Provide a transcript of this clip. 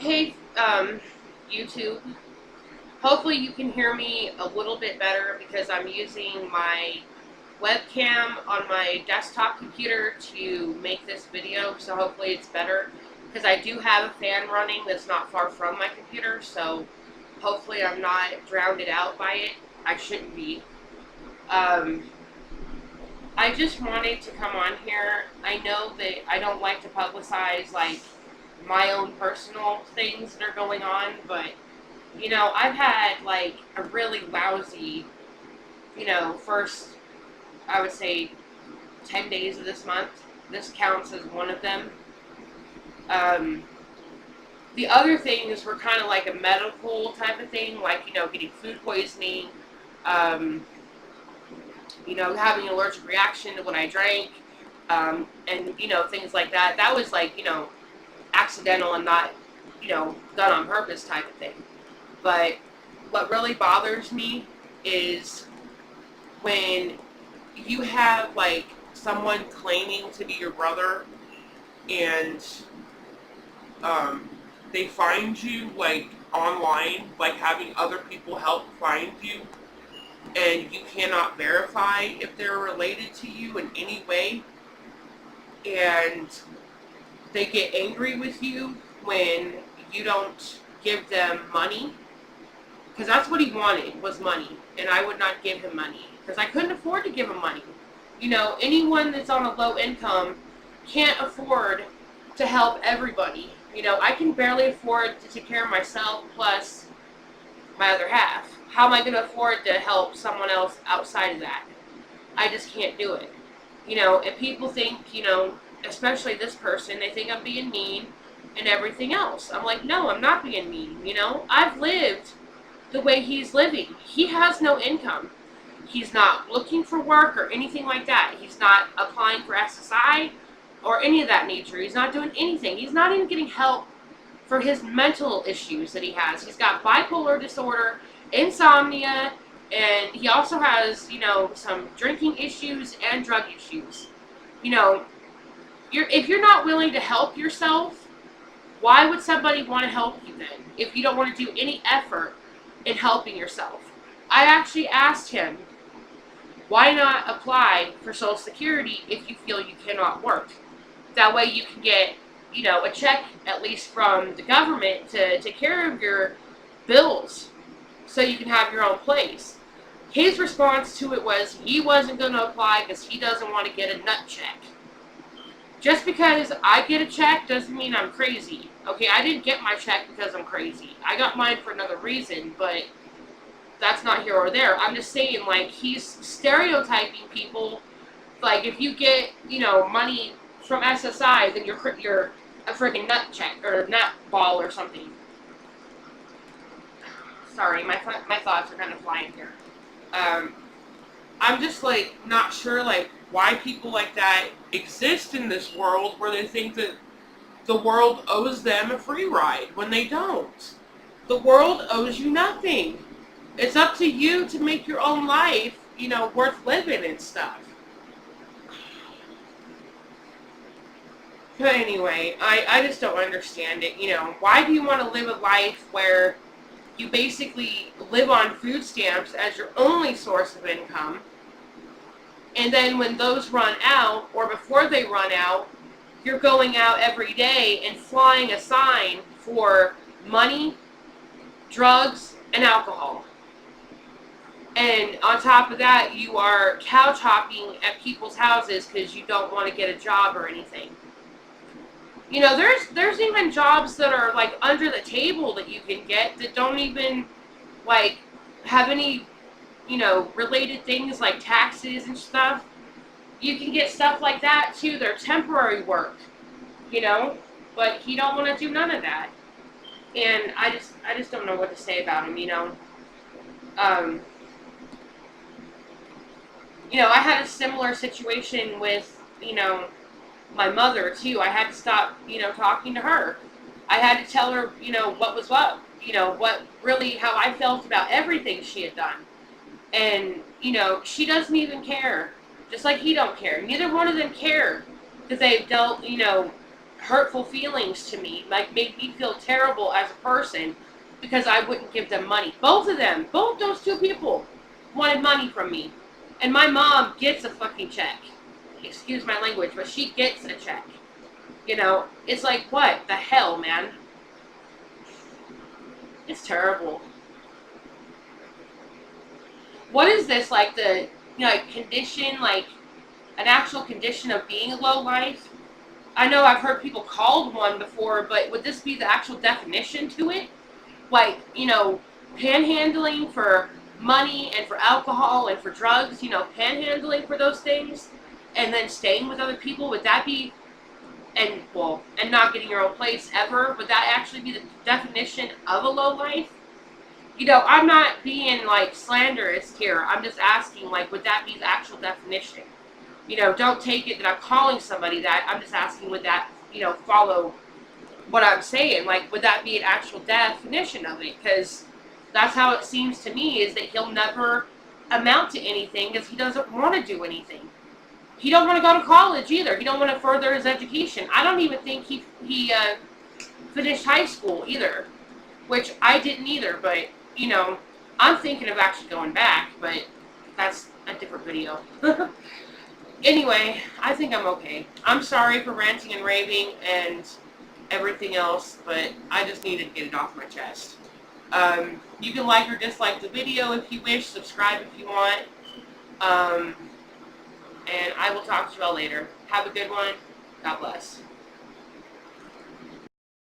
Hey, YouTube. Hopefully you can hear me a little bit better because I'm using my webcam on my desktop computer to make this video, so hopefully it's better. Because I do have a fan running that's not far from my computer, so hopefully I'm not drowned out by it. I shouldn't be. Um, I just wanted to come on here. I know that I don't like to publicize, like, my own personal things that are going on, but I've had like a really lousy, first, I would say, 10 days of this month. This counts as one of them. Um, the other things were kind of like a medical type of thing, like, getting food poisoning, um, having an allergic reaction to what I drank, and, things like that. That was like, accidental and not, done on purpose type of thing. But what really bothers me is when you have like someone claiming to be your brother and um, they find you like online, like having other people help find you, and you cannot verify if they're related to you in any way, and they get angry with you when you don't give them money, because that's what he wanted, was money, and I would not give him money because I couldn't afford to give him money. Anyone that's on a low income can't afford to help everybody. I can barely afford to take care of myself plus my other half. How am I going to afford to help someone else outside of that? I just can't do it. And people think, especially this person, they think I'm being mean and everything else. I'm like, no, I'm not being mean. I've lived the way he's living. He has no income. He's not looking for work or anything like that. He's not applying for SSI or any of that nature. He's not doing anything. He's not even getting help for his mental issues that he has. He's got bipolar disorder, insomnia, and he also has, some drinking issues and drug issues. You know, if you're not willing to help yourself, why would somebody want to help you then if you don't want to do any effort in helping yourself? I actually asked him, why not apply for Social Security if you feel you cannot work? That way you can get, a check at least from the government to take care of your bills so you can have your own place. His response to it was he wasn't going to apply because he doesn't want to get a nut check. Just because I get a check doesn't mean I'm crazy. Okay, I didn't get my check because I'm crazy. I got mine for another reason, but that's not here or there. I'm just saying, like, he's stereotyping people. Like, if you get, money from SSI, then you're a freaking nut check or nut ball or something. Sorry, my thoughts are kind of flying here. Um, I'm just like not sure like why people like that exist in this world where they think that the world owes them a free ride when they don't. The world owes you nothing. It's up to you to make your own life, worth living and stuff. But anyway, I just don't understand it. Why do you want to live a life where you basically live on food stamps as your only source of income? And then when those run out, or before they run out, you're going out every day and flying a sign for money, drugs, and alcohol. And on top of that, you are couch hopping at people's houses because you don't want to get a job or anything. There's even jobs that are like under the table that you can get that don't even like have any, related things like taxes and stuff. You can get stuff like that too. They're temporary work, but he don't want to do none of that. And I just don't know what to say about him. Um, I had a similar situation with, my mother too. I had to stop, talking to her. I had to tell her, what was what, what really, how I felt about everything she had done. And, she doesn't even care. Just like he don't care. Neither one of them care that they've dealt, hurtful feelings to me, like made me feel terrible as a person because I wouldn't give them money. Both of them, both those two people wanted money from me. And my mom gets a fucking check. Excuse my language, but she gets a check. You know, it's like, what the hell, man? It's terrible. What is this, like the, like condition, like an actual condition of being a low life? I know I've heard people called one before, but would this be the actual definition to it? Like, panhandling for money and for alcohol and for drugs, panhandling for those things, and then staying with other people, would that be, and not getting your own place ever, would that actually be the definition of a low life? I'm not being, like, slanderous here. I'm just asking, like, would that be the actual definition? Don't take it that I'm calling somebody that. I'm just asking, would that, follow what I'm saying? Like, would that be an actual definition of it? Because that's how it seems to me, is that he'll never amount to anything because he doesn't want to do anything. He don't want to go to college either. He don't want to further his education. I don't even think he finished high school either, which I didn't either, but, I'm thinking of actually going back, but that's a different video. Anyway, I think I'm okay. I'm sorry for ranting and raving and everything else, but I just needed to get it off my chest. You can like or dislike the video if you wish, subscribe if you want, and I will talk to you all later. Have a good one. God bless.